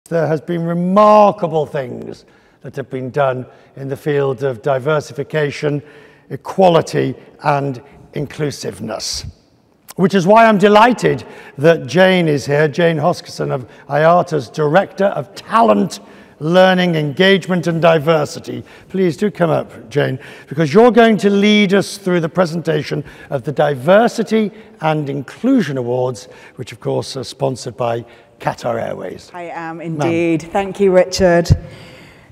There has been remarkable things that have been done in the field of diversification, equality and inclusiveness. Which is why I'm delighted that Jane is here, Jane Hoskinson of IATA's Director of Talent, Learning, Engagement and Diversity. Please do come up, Jane, because you're going to lead us through the presentation of the Diversity and Inclusion Awards, which of course are sponsored by Qatar Airways. I am indeed. Thank you, Richard.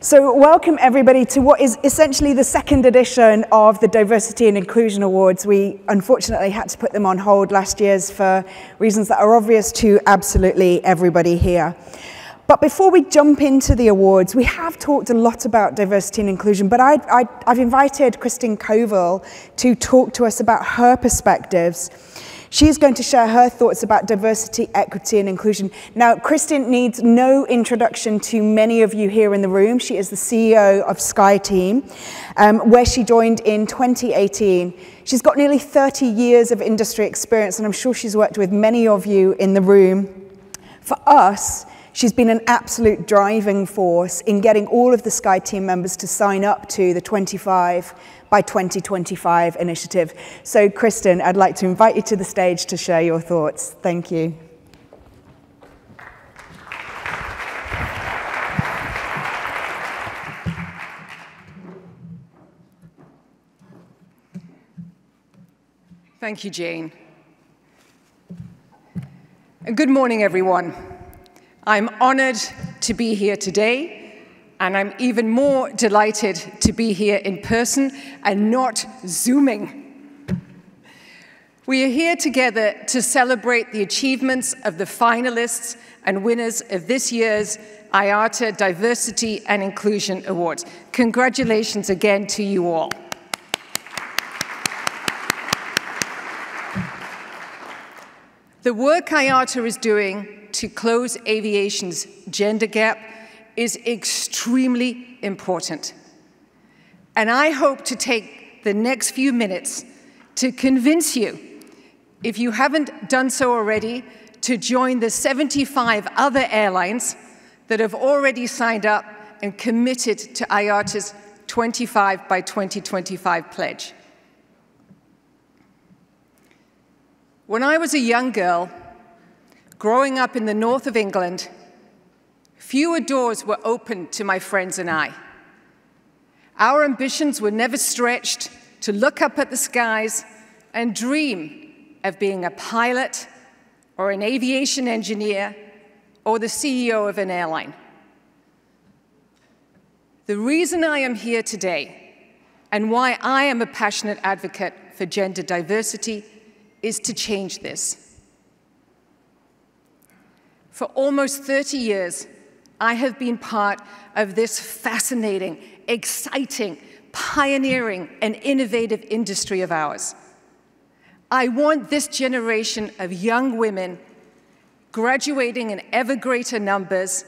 So welcome everybody to what is essentially the second edition of the Diversity and Inclusion Awards. We unfortunately had to put them on hold last year for reasons that are obvious to absolutely everybody here. But before we jump into the awards, we have talked a lot about diversity and inclusion, but I've invited Kovale to talk to us about her perspectives. She's going to share her thoughts about diversity, equity, and inclusion. Now, Kristin needs no introduction to many of you here in the room. She is the CEO of SkyTeam, where she joined in 2018. She's got nearly 30 years of industry experience, and I'm sure she's worked with many of you in the room. For us, she's been an absolute driving force in getting all of the SkyTeam members to sign up to the 25 by 2025 initiative. So Kristin, I'd like to invite you to the stage to share your thoughts. Thank you. Thank you, Jane. And good morning, everyone. I'm honored to be here today, and I'm even more delighted to be here in person and not Zooming. We are here together to celebrate the achievements of the finalists and winners of this year's IATA Diversity and Inclusion Awards. Congratulations again to you all. The work IATA is doing to close aviation's gender gap is extremely important. And I hope to take the next few minutes to convince you, if you haven't done so already, to join the 75 other airlines that have already signed up and committed to IATA's 25 by 2025 pledge. When I was a young girl, growing up in the north of England, fewer doors were open to my friends and I. Our ambitions were never stretched to look up at the skies and dream of being a pilot or an aviation engineer or the CEO of an airline. The reason I am here today and why I am a passionate advocate for gender diversity is to change this. For almost 30 years, I have been part of this fascinating, exciting, pioneering, and innovative industry of ours. I want this generation of young women graduating in ever greater numbers,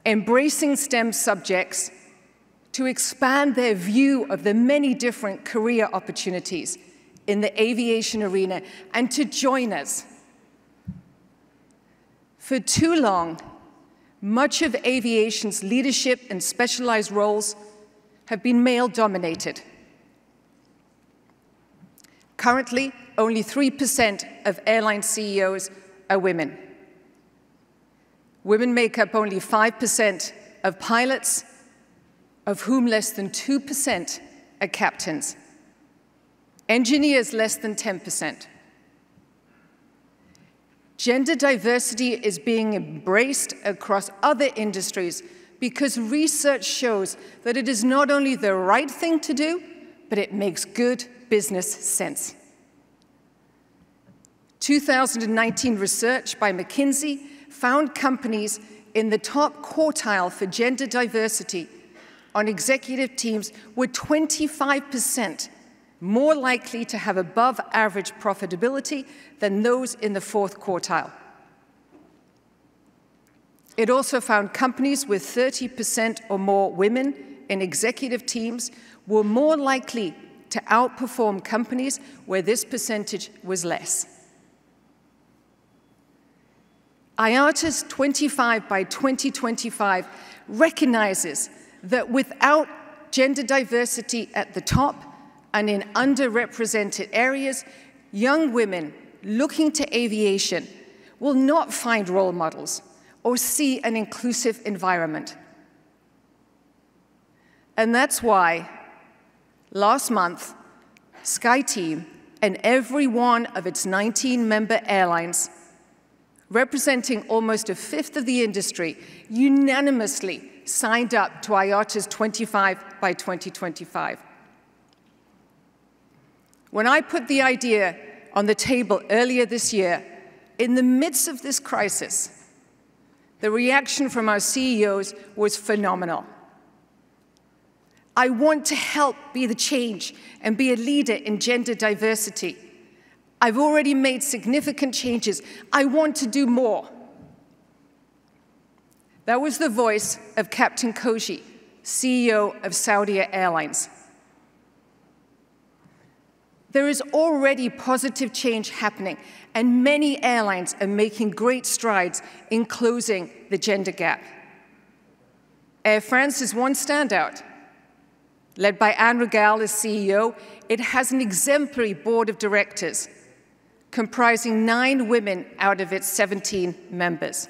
embracing STEM subjects, to expand their view of the many different career opportunities in the aviation arena and to join us. For too long, much of aviation's leadership and specialized roles have been male-dominated. Currently, only 3% of airline CEOs are women. Women make up only 5% of pilots, of whom less than 2% are captains. Engineers, less than 10%. Gender diversity is being embraced across other industries because research shows that it is not only the right thing to do, but it makes good business sense. 2019 research by McKinsey found companies in the top quartile for gender diversity on executive teams were 25% more likely to have above average profitability than those in the fourth quartile. It also found companies with 30% or more women in executive teams were more likely to outperform companies where this percentage was less. IATA's 25 by 2025 recognizes that without gender diversity at the top and in underrepresented areas, young women looking to aviation will not find role models or see an inclusive environment. And that's why last month, SkyTeam and every one of its 19-member airlines, representing almost a fifth of the industry, unanimously signed up to IATA's 25 by 2025. When I put the idea on the table earlier this year, in the midst of this crisis, the reaction from our CEOs was phenomenal. I want to help be the change and be a leader in gender diversity. I've already made significant changes. I want to do more. That was the voice of Captain Koji, CEO of Saudi Airlines. There is already positive change happening, and many airlines are making great strides in closing the gender gap. Air France is one standout. Led by Anne Rigal as CEO, it has an exemplary board of directors, comprising 9 women out of its 17 members.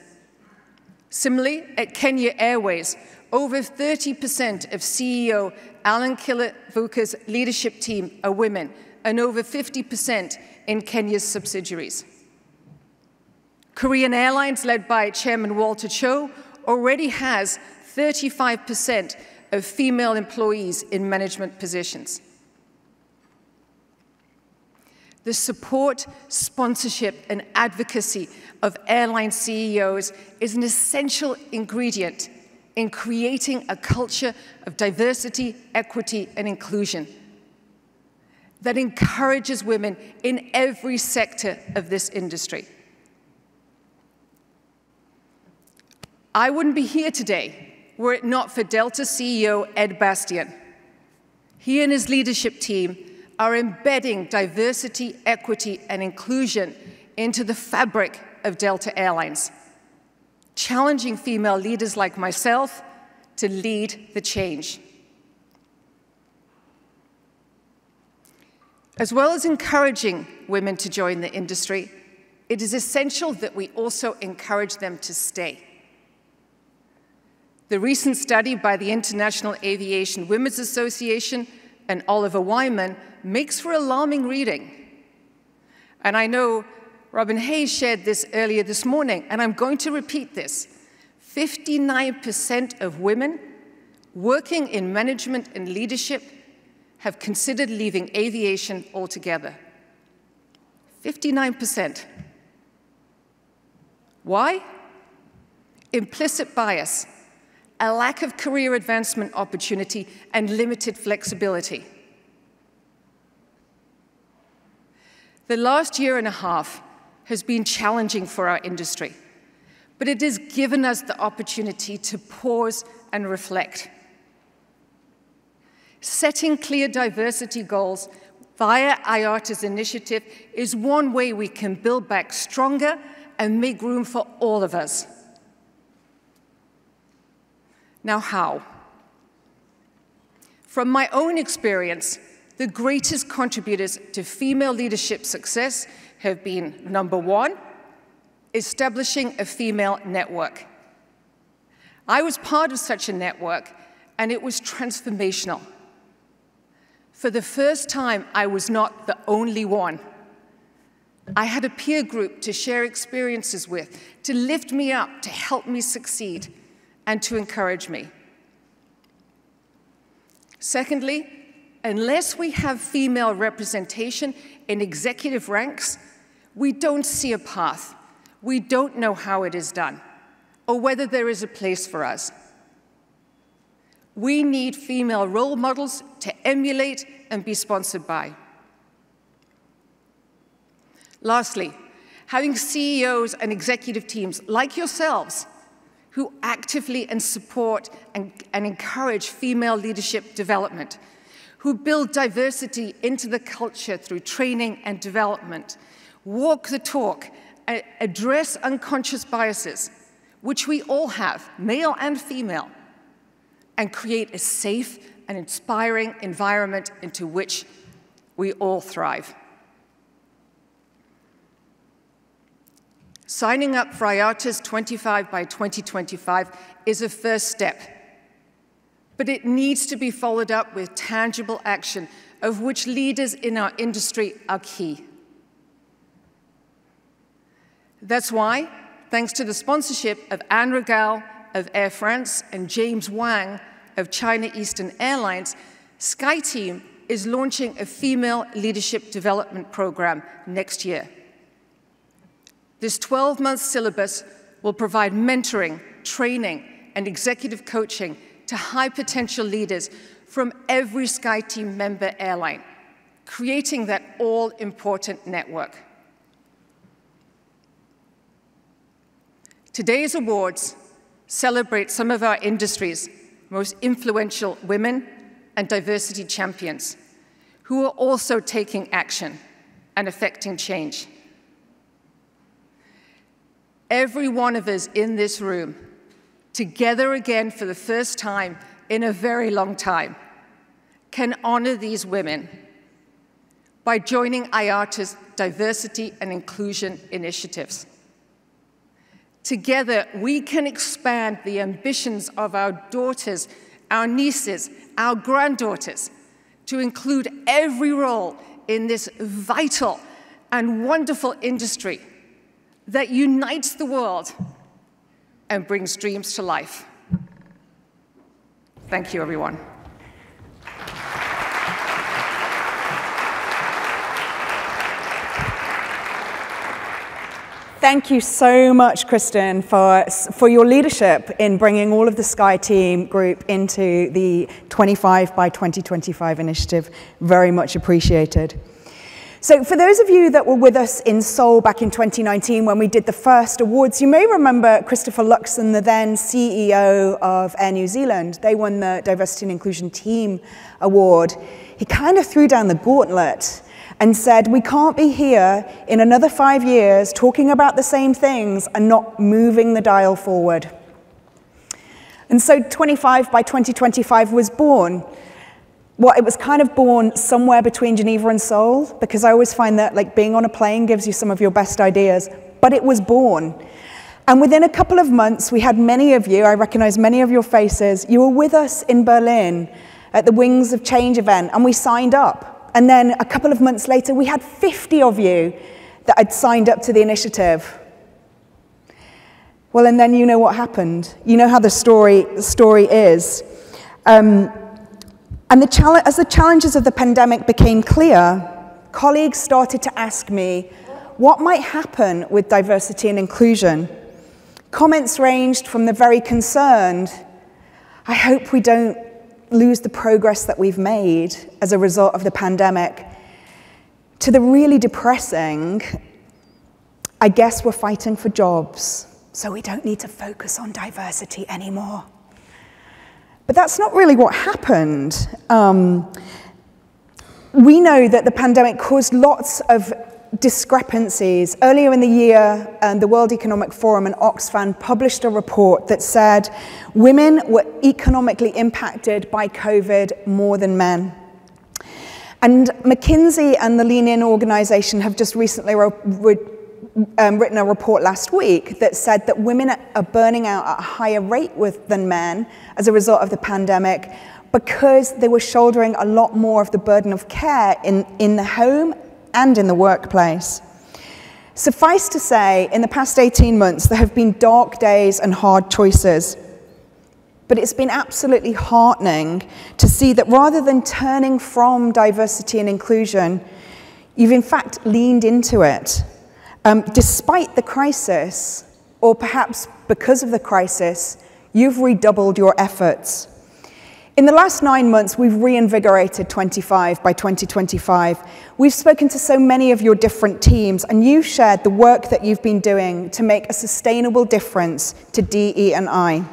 Similarly, at Kenya Airways, over 30% of CEO Alan Kilavuka's leadership team are women, and over 50% in Kenya's subsidiaries. Korean Airlines, led by Chairman Walter Cho, already has 35% of female employees in management positions. The support, sponsorship, and advocacy of airline CEOs is an essential ingredient in creating a culture of diversity, equity, and inclusion that encourages women in every sector of this industry. I wouldn't be here today were it not for Delta CEO Ed Bastian. He and his leadership team are embedding diversity, equity, and inclusion into the fabric of Delta Airlines, challenging female leaders like myself to lead the change. As well as encouraging women to join the industry, it is essential that we also encourage them to stay. The recent study by the International Aviation Women's Association and Oliver Wyman makes for alarming reading. And I know Robin Hayes shared this earlier this morning, and I'm going to repeat this. 59% of women working in management and leadership have considered leaving aviation altogether. 59%. Why? Implicit bias, a lack of career advancement opportunity, and limited flexibility. The last year and a half has been challenging for our industry, but it has given us the opportunity to pause and reflect. Setting clear diversity goals via IATA's initiative is one way we can build back stronger and make room for all of us. Now, how? From my own experience, the greatest contributors to female leadership success have been, number one, establishing a female network. I was part of such a network, and it was transformational. For the first time, I was not the only one. I had a peer group to share experiences with, to lift me up, to help me succeed, and to encourage me. Secondly, unless we have female representation in executive ranks, we don't see a path. We don't know how it is done, or whether there is a place for us. We need female role models to emulate and be sponsored by. Lastly, having CEOs and executive teams like yourselves who actively and support and encourage female leadership development, who build diversity into the culture through training and development, walk the talk, address unconscious biases, which we all have, male and female, and create a safe and inspiring environment into which we all thrive. Signing up for IATA's 25 by 2025 is a first step, but it needs to be followed up with tangible action, of which leaders in our industry are key. That's why, thanks to the sponsorship of Anne Regal of Air France and James Wang of China Eastern Airlines, SkyTeam is launching a female leadership development program next year. This 12-month syllabus will provide mentoring, training, and executive coaching to high-potential leaders from every SkyTeam member airline, creating that all-important network. Today's awards celebrate some of our industry's most influential women and diversity champions, who are also taking action and affecting change. Every one of us in this room, together again for the first time in a very long time, can honor these women by joining IATA's diversity and inclusion initiatives. Together, we can expand the ambitions of our daughters, our nieces, our granddaughters, to include every role in this vital and wonderful industry that unites the world and brings dreams to life. Thank you, everyone. Thank you so much, Kristen, for your leadership in bringing all of the SkyTeam group into the 25 by 2025 initiative. Very much appreciated. So for those of you that were with us in Seoul back in 2019 when we did the first awards, you may remember Christopher Luxon, the then CEO of Air New Zealand. They won the Diversity and Inclusion Team Award. He kind of threw down the gauntlet and said, we can't be here in another 5 years talking about the same things and not moving the dial forward. And so 25 by 2025 was born. Well, it was kind of born somewhere between Geneva and Seoul, because I always find that like being on a plane gives you some of your best ideas, but it was born. And within a couple of months, we had many of you, I recognize many of your faces, you were with us in Berlin at the Wings of Change event, and we signed up. And then a couple of months later, we had 50 of you that had signed up to the initiative. Well, and then you know what happened. You know how the story is. And as the challenges of the pandemic became clear, colleagues started to ask me what might happen with diversity and inclusion. Comments ranged from the very concerned, I hope we don't lose the progress that we've made as a result of the pandemic, to the really depressing, I guess we're fighting for jobs, so we don't need to focus on diversity anymore. But that's not really what happened. We know that the pandemic caused lots of discrepancies. Earlier in the year, the World Economic Forum and Oxfam published a report that said women were economically impacted by COVID more than men. And McKinsey and the Lean In organization have just recently written a report last week that said that women are burning out at a higher rate than men as a result of the pandemic because they were shouldering a lot more of the burden of care in the home and in the workplace. Suffice to say, in the past 18 months, there have been dark days and hard choices. But it's been absolutely heartening to see that rather than turning from diversity and inclusion, you've in fact leaned into it. Despite the crisis, or perhaps because of the crisis, you've redoubled your efforts. In the last 9 months, we've reinvigorated 25 by 2025. We've spoken to so many of your different teams, and you've shared the work that you've been doing to make a sustainable difference to DE&I.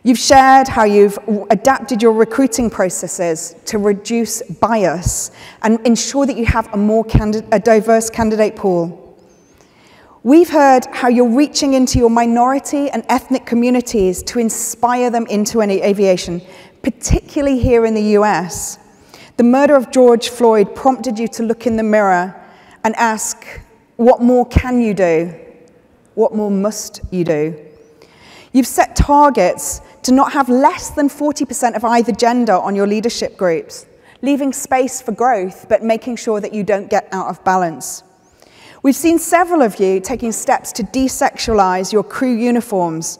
You've shared how you've adapted your recruiting processes to reduce bias and ensure that you have a more diverse candidate pool. We've heard how you're reaching into your minority and ethnic communities to inspire them into aviation, particularly here in the US. The murder of George Floyd prompted you to look in the mirror and ask, what more can you do? What more must you do? You've set targets to not have less than 40% of either gender on your leadership groups, leaving space for growth, but making sure that you don't get out of balance. We've seen several of you taking steps to desexualize your crew uniforms,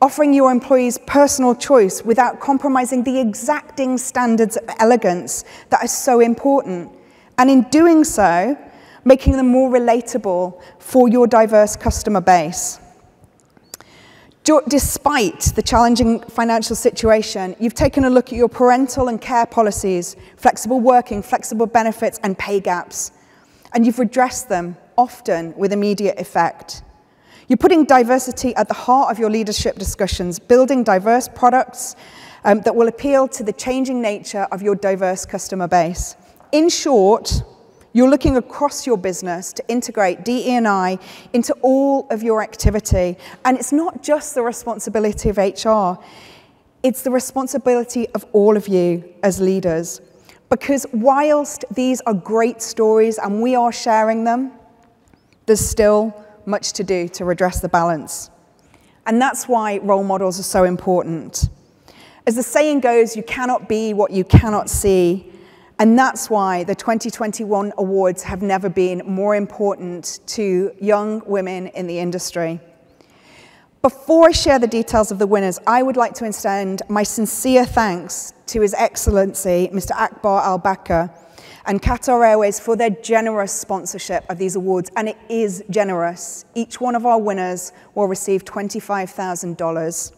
offering your employees personal choice without compromising the exacting standards of elegance that are so important, and in doing so, making them more relatable for your diverse customer base. Despite the challenging financial situation, you've taken a look at your parental and care policies, flexible working, flexible benefits, and pay gaps, and you've redressed them, often with immediate effect. You're putting diversity at the heart of your leadership discussions, building diverse products that will appeal to the changing nature of your diverse customer base. In short, you're looking across your business to integrate DE&I into all of your activity. And it's not just the responsibility of HR, it's the responsibility of all of you as leaders. Because whilst these are great stories and we are sharing them, there's still much to do to redress the balance. And that's why role models are so important. As the saying goes, you cannot be what you cannot see. And that's why the 2021 awards have never been more important to young women in the industry. Before I share the details of the winners, I would like to extend my sincere thanks to His Excellency, Mr. Akbar Al-Bakr, and Qatar Airways for their generous sponsorship of these awards, and it is generous. Each one of our winners will receive $25,000.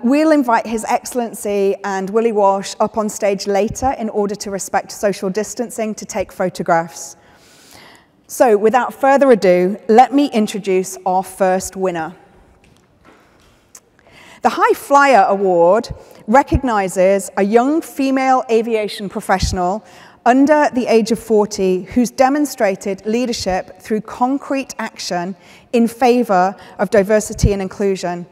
We'll invite His Excellency and Willie Walsh up on stage later in order to respect social distancing to take photographs. So without further ado, let me introduce our first winner. The High Flyer Award recognizes a young female aviation professional under the age of 40 who's demonstrated leadership through concrete action in favor of diversity and inclusion.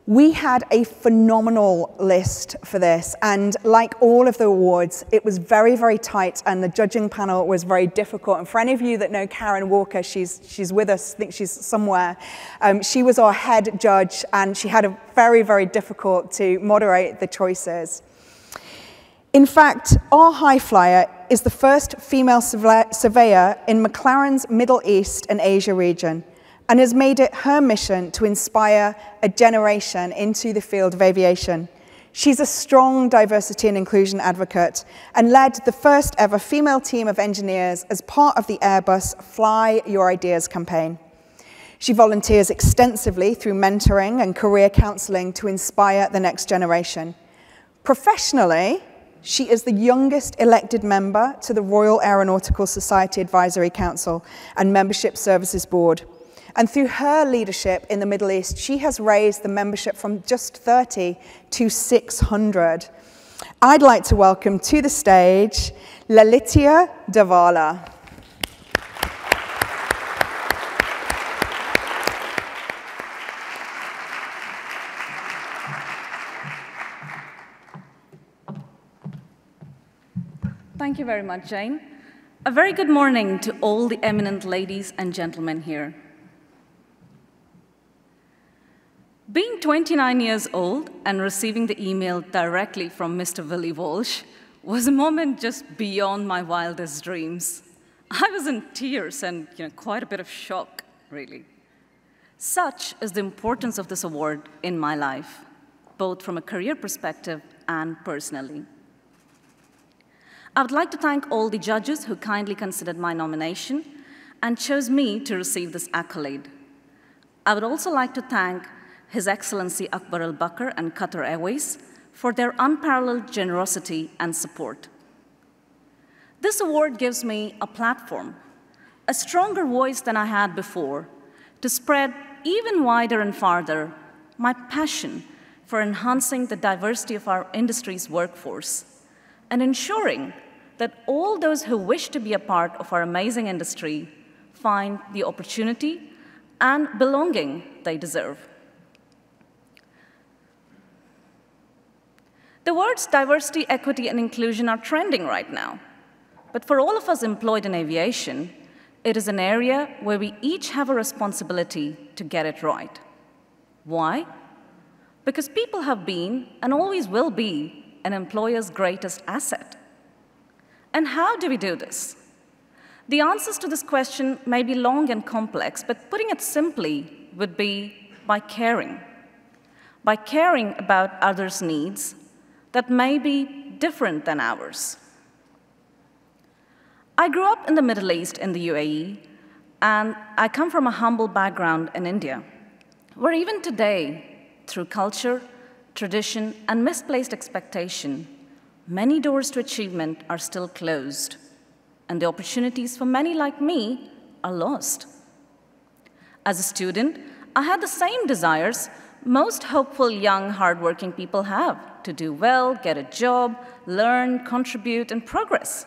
We had a phenomenal list for this, and like all of the awards, it was very, very tight, and the judging panel was very difficult. And for any of you that know Karen Walker, she's with us, I think she's somewhere. She was our head judge, and she had a very, very difficult to moderate the choices. In fact, our high flyer is the first female surveyor in McLaren's Middle East and Asia region, and has made it her mission to inspire a generation into the field of aviation. She's a strong diversity and inclusion advocate and led the first ever female team of engineers as part of the Airbus Fly Your Ideas campaign. She volunteers extensively through mentoring and career counseling to inspire the next generation. Professionally, she is the youngest elected member to the Royal Aeronautical Society Advisory Council and Membership Services Board. And through her leadership in the Middle East, she has raised the membership from just 30 to 600. I'd like to welcome to the stage Lalitya Davala. Thank you very much, Jane. A very good morning to all the eminent ladies and gentlemen here. Being 29 years old and receiving the email directly from Mr. Willie Walsh was a moment just beyond my wildest dreams. I was in tears and quite a bit of shock, really. Such is the importance of this award in my life, both from a career perspective and personally. I would like to thank all the judges who kindly considered my nomination and chose me to receive this accolade. I would also like to thank His Excellency Akbar Al-Bakr and Qatar Airways for their unparalleled generosity and support. This award gives me a platform, a stronger voice than I had before, to spread even wider and farther my passion for enhancing the diversity of our industry's workforce and ensuring that all those who wish to be a part of our amazing industry find the opportunity and belonging they deserve. The words diversity, equity, and inclusion are trending right now. But for all of us employed in aviation, it is an area where we each have a responsibility to get it right. Why? Because people have been, and always will be, an employer's greatest asset. And how do we do this? The answers to this question may be long and complex, but putting it simply would be by caring. By caring about others' needs that may be different than ours. I grew up in the Middle East in the UAE, and I come from a humble background in India, where even today, through culture, tradition, and misplaced expectation, many doors to achievement are still closed, and the opportunities for many like me are lost. As a student, I had the same desires most hopeful young, hardworking people have: to do well, get a job, learn, contribute, and progress.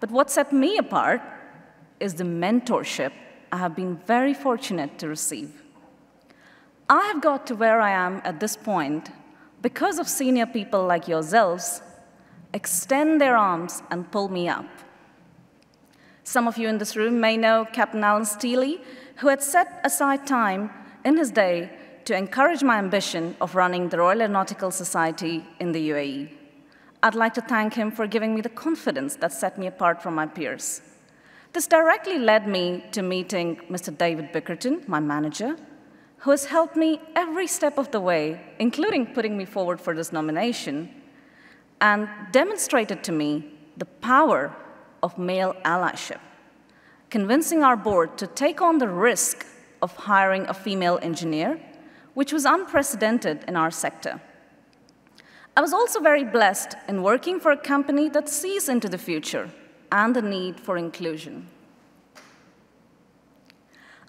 But what set me apart is the mentorship I have been very fortunate to receive. I have got to where I am at this point because of senior people like yourselves extend their arms and pull me up. Some of you in this room may know Captain Alan Steely, who had set aside time in his day to encourage my ambition of running the Royal Aeronautical Society in the UAE. I'd like to thank him for giving me the confidence that set me apart from my peers. This directly led me to meeting Mr. David Bickerton, my manager, who has helped me every step of the way, including putting me forward for this nomination, and demonstrated to me the power of male allyship, convincing our board to take on the risk of hiring a female engineer, which was unprecedented in our sector. I was also very blessed in working for a company that sees into the future and the need for inclusion.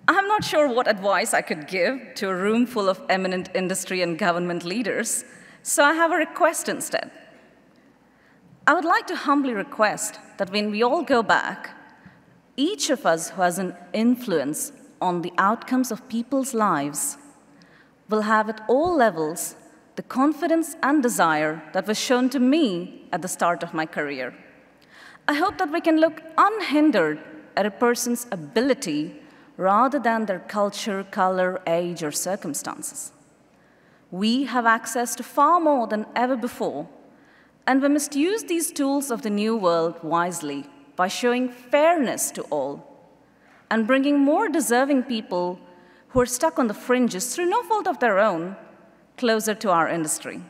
I'm not sure what advice I could give to a room full of eminent industry and government leaders, so I have a request instead. I would like to humbly request that when we all go back, each of us who has an influence on the outcomes of people's lives will have at all levels the confidence and desire that was shown to me at the start of my career. I hope that we can look unhindered at a person's ability rather than their culture, color, age, or circumstances. We have access to far more than ever before, and we must use these tools of the new world wisely by showing fairness to all and bringing more deserving people who are stuck on the fringes through no fault of their own closer to our industry.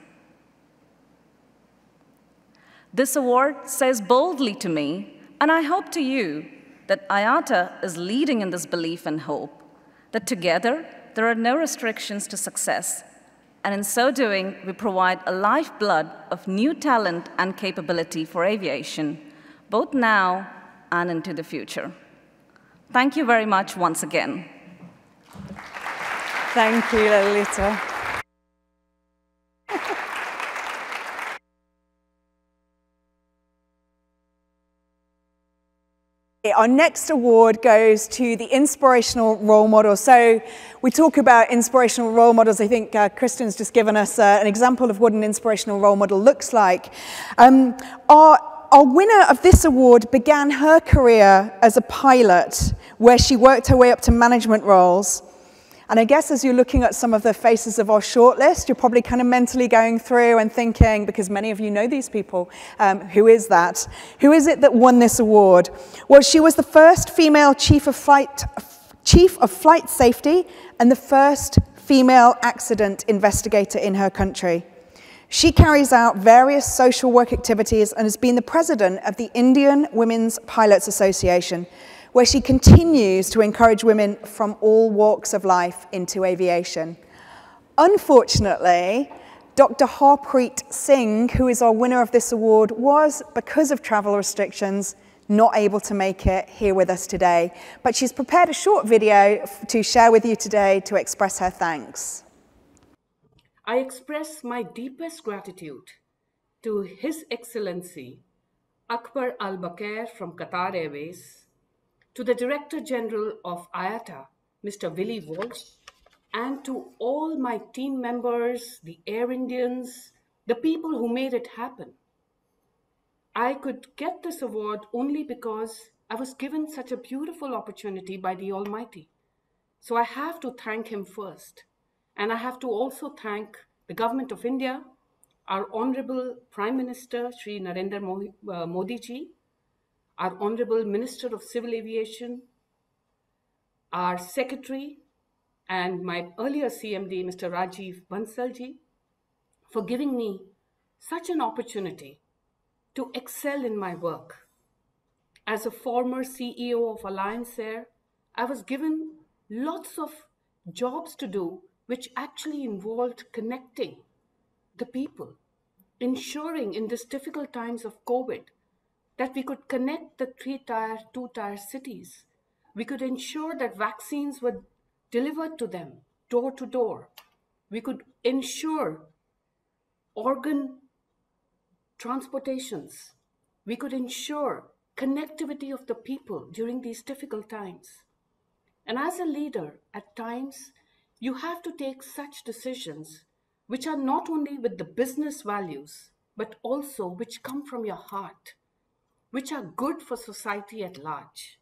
This award says boldly to me, and I hope to you, that IATA is leading in this belief and hope, that together there are no restrictions to success, and in so doing, we provide a lifeblood of new talent and capability for aviation, both now and into the future. Thank you very much once again. Thank you, Lalita. Our next award goes to the inspirational role model. So we talk about inspirational role models. I think Kristen's just given us an example of what an inspirational role model looks like. Our winner of this award began her career as a pilot, where she worked her way up to management roles. And I guess as you're looking at some of the faces of our shortlist, you're probably kind of mentally going through and thinking, because many of you know these people, who is that? Who is it that won this award? Well, she was the first female chief of flight safety and the first female accident investigator in her country. She carries out various social work activities and has been the president of the Indian Women's Pilots Association, where she continues to encourage women from all walks of life into aviation. Unfortunately, Dr. Harpreet Singh, who is our winner of this award, was, because of travel restrictions, not able to make it here with us today. But she's prepared a short video to share with you today to express her thanks. I express my deepest gratitude to His Excellency Akbar Al Bakr from Qatar Airways, to the Director General of IATA, Mr. Willie Walsh, and to all my team members, the Air Indians, the people who made it happen. I could get this award only because I was given such a beautiful opportunity by the Almighty. So I have to thank him first. And I have to also thank the Government of India, our Honorable Prime Minister, Shri Narendra Modi ji, our Honorable Minister of Civil Aviation, our Secretary, and my earlier CMD, Mr. Rajiv Bansal ji, for giving me such an opportunity to excel in my work. As a former CEO of Alliance Air, I was given lots of jobs to do which actually involved connecting the people, ensuring in these difficult times of COVID that we could connect the 3-tier, 2-tier cities. We could ensure that vaccines were delivered to them door to door. We could ensure organ transportations. We could ensure connectivity of the people during these difficult times. And as a leader, at times, you have to take such decisions which are not only with the business values, but also which come from your heart, which are good for society at large.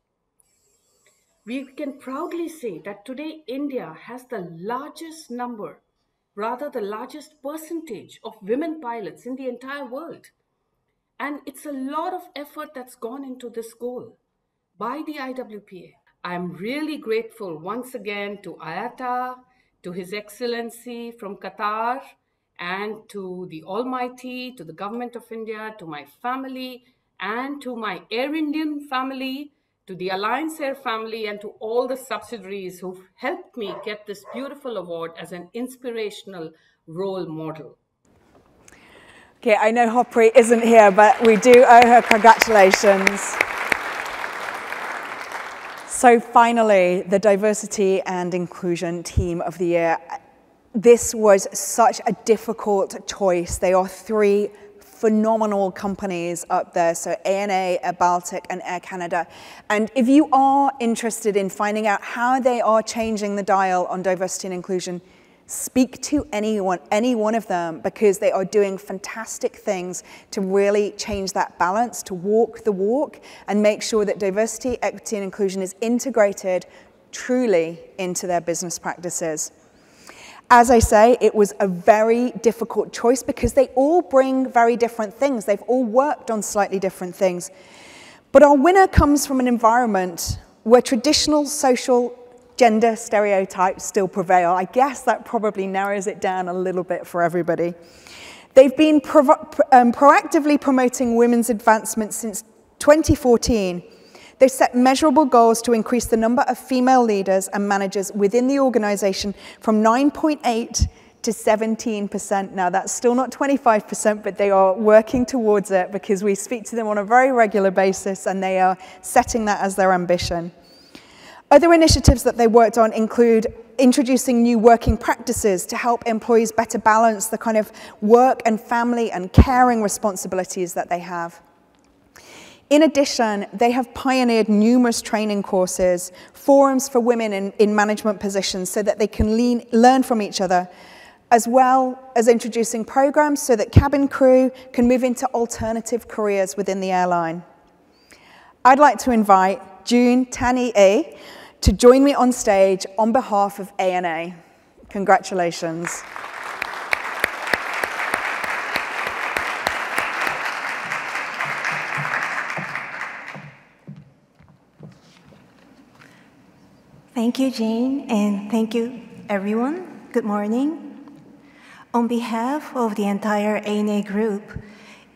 We can proudly say that today India has the largest number, rather the largest percentage of women pilots in the entire world. And it's a lot of effort that's gone into this goal by the IWPA. I'm really grateful once again to IATA, to His Excellency from Qatar, and to the Almighty, to the Government of India, to my family, and to my Air Indian family, to the Alliance Air family, and to all the subsidiaries who've helped me get this beautiful award as an inspirational role model. Okay, I know Hopri isn't here, but we do owe her congratulations. So finally, the Diversity and Inclusion Team of the Year. This was such a difficult choice. They are 3 phenomenal companies up there, so ANA, Air Baltic, and Air Canada. And if you are interested in finding out how they are changing the dial on diversity and inclusion, speak to any one of them, because they are doing fantastic things to really change that balance, to walk the walk and make sure that diversity, equity, and inclusion is integrated truly into their business practices. As I say, it was a very difficult choice because they all bring very different things. They've all worked on slightly different things. But our winner comes from an environment where traditional social gender stereotypes still prevail. I guess that probably narrows it down a little bit for everybody. They've been proactively promoting women's advancement since 2014. They've set measurable goals to increase the number of female leaders and managers within the organization from 9.8 to 17%. Now, that's still not 25%, but they are working towards it because we speak to them on a very regular basis and they are setting that as their ambition. Other initiatives that they worked on include introducing new working practices to help employees better balance the kind of work and family and caring responsibilities that they have. In addition, they have pioneered numerous training courses, forums for women in management positions so that they can learn from each other, as well as introducing programs so that cabin crew can move into alternative careers within the airline. I'd like to invite June Tani-A to join me on stage on behalf of ANA. Congratulations. Thank you, Jane, and thank you, everyone. Good morning. On behalf of the entire ANA group,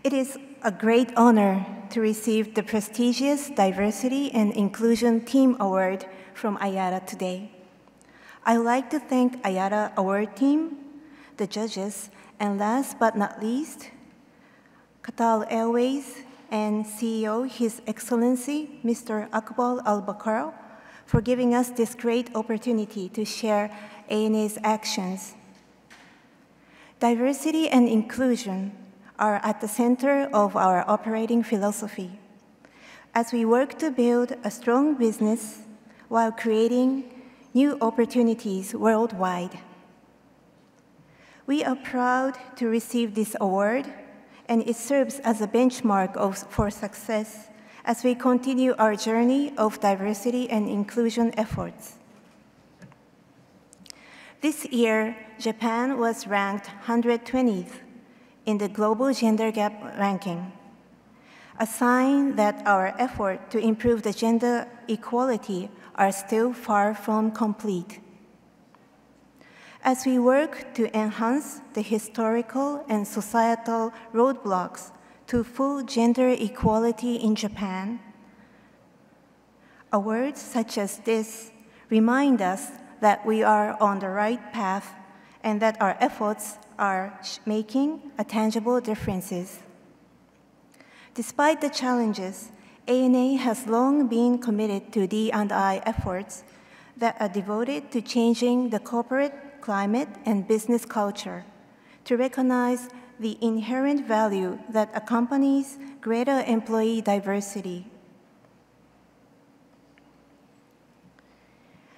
it is a great honor to receive the prestigious Diversity and Inclusion Team Award from IATA today. I would like to thank IATA award team, the judges, and last but not least, Qatar Airways and CEO, His Excellency, Mr. Akbal Al-Bakar, for giving us this great opportunity to share ANA's actions. Diversity and inclusion are at the center of our operating philosophy. as we work to build a strong business while creating new opportunities worldwide. We are proud to receive this award, and it serves as a benchmark for success as we continue our journey of diversity and inclusion efforts. This year, Japan was ranked 120th in the Global Gender Gap ranking, a sign that our effort to improve the gender equality are still far from complete. As we work to enhance the historical and societal roadblocks to full gender equality in Japan, awards such as this remind us that we are on the right path and that our efforts are making a tangible differences. Despite the challenges, ANA has long been committed to D&I efforts that are devoted to changing the corporate climate and business culture to recognize the inherent value that accompanies greater employee diversity.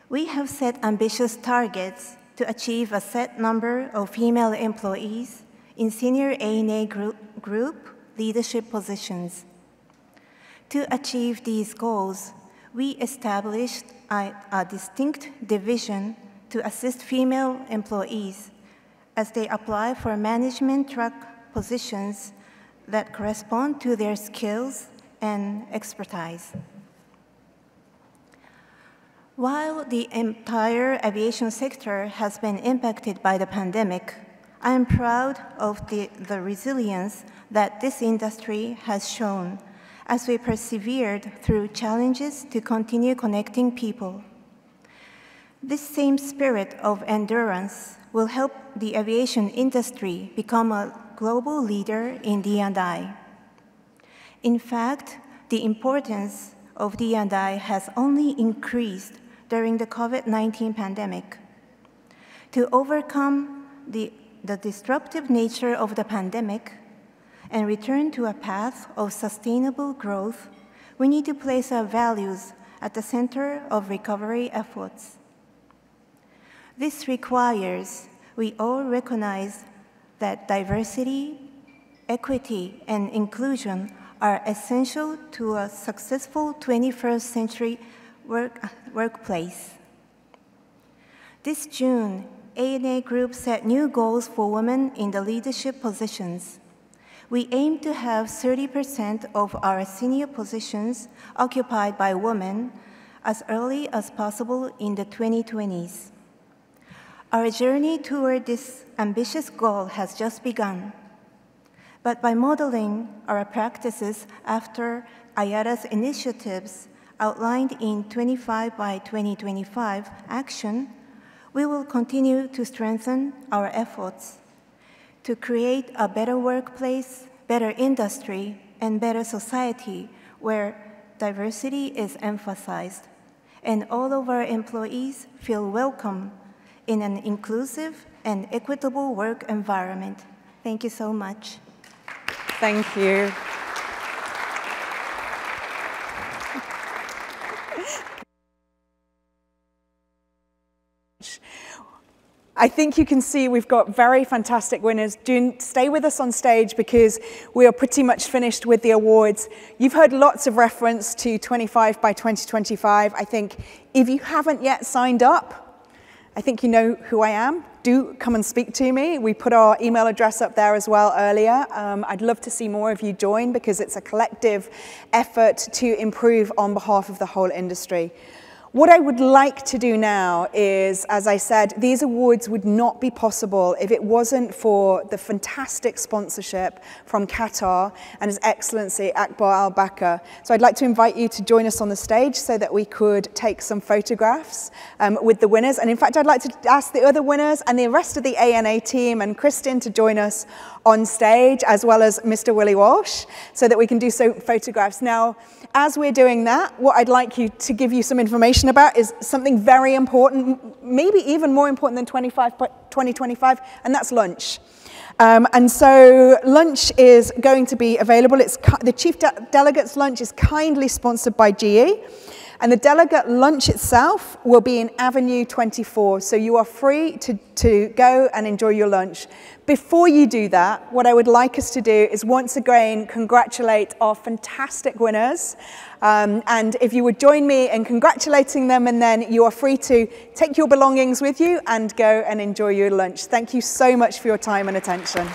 We have set ambitious targets to achieve a set number of female employees in senior ANA group leadership positions. To achieve these goals, we established a distinct division to assist female employees as they apply for management track positions that correspond to their skills and expertise. While the entire aviation sector has been impacted by the pandemic, I am proud of the resilience that this industry has shown as we persevered through challenges to continue connecting people. This same spirit of endurance will help the aviation industry become a global leader in D&I. In fact, the importance of D&I has only increased during the COVID-19 pandemic. To overcome the disruptive nature of the pandemic and return to a path of sustainable growth, we need to place our values at the center of recovery efforts. This requires we all recognize that diversity, equity, and inclusion are essential to a successful 21st century workplace. This June, ANA Group set new goals for women in the leadership positions. We aim to have 30% of our senior positions occupied by women as early as possible in the 2020s. Our journey toward this ambitious goal has just begun. But by modeling our practices after IATA's initiatives outlined in 25 by 2025 action, we will continue to strengthen our efforts to create a better workplace, better industry, and better society where diversity is emphasized and all of our employees feel welcome in an inclusive and equitable work environment. Thank you so much. Thank you. I think you can see we've got very fantastic winners. Stay with us on stage because we are pretty much finished with the awards. You've heard lots of reference to 25 by 2025. I think if you haven't yet signed up, I think you know who I am. Do come and speak to me. We put our email address up there as well earlier. I'd love to see more of you join because it's a collective effort to improve on behalf of the whole industry. What I would like to do now is, as I said, these awards would not be possible if it wasn't for the fantastic sponsorship from Qatar and His Excellency Akbar Al-Bakr. So I'd like to invite you to join us on the stage so that we could take some photographs with the winners. And in fact, I'd like to ask the other winners and the rest of the ANA team and Kristin to join us on stage, as well as Mr. Willie Walsh, so that we can do some photographs. Now, as we're doing that, what I'd like you to give you some information information about is something very important, maybe even more important than 2025, and that's lunch. And so lunch is going to be available. The Chief Delegate's lunch is kindly sponsored by GE. And the delegate lunch itself will be in Avenue 24. So you are free to go and enjoy your lunch. Before you do that, what I would like us to do is once again congratulate our fantastic winners. And if you would join me in congratulating them, and then you are free to take your belongings with you and go and enjoy your lunch. Thank you so much for your time and attention.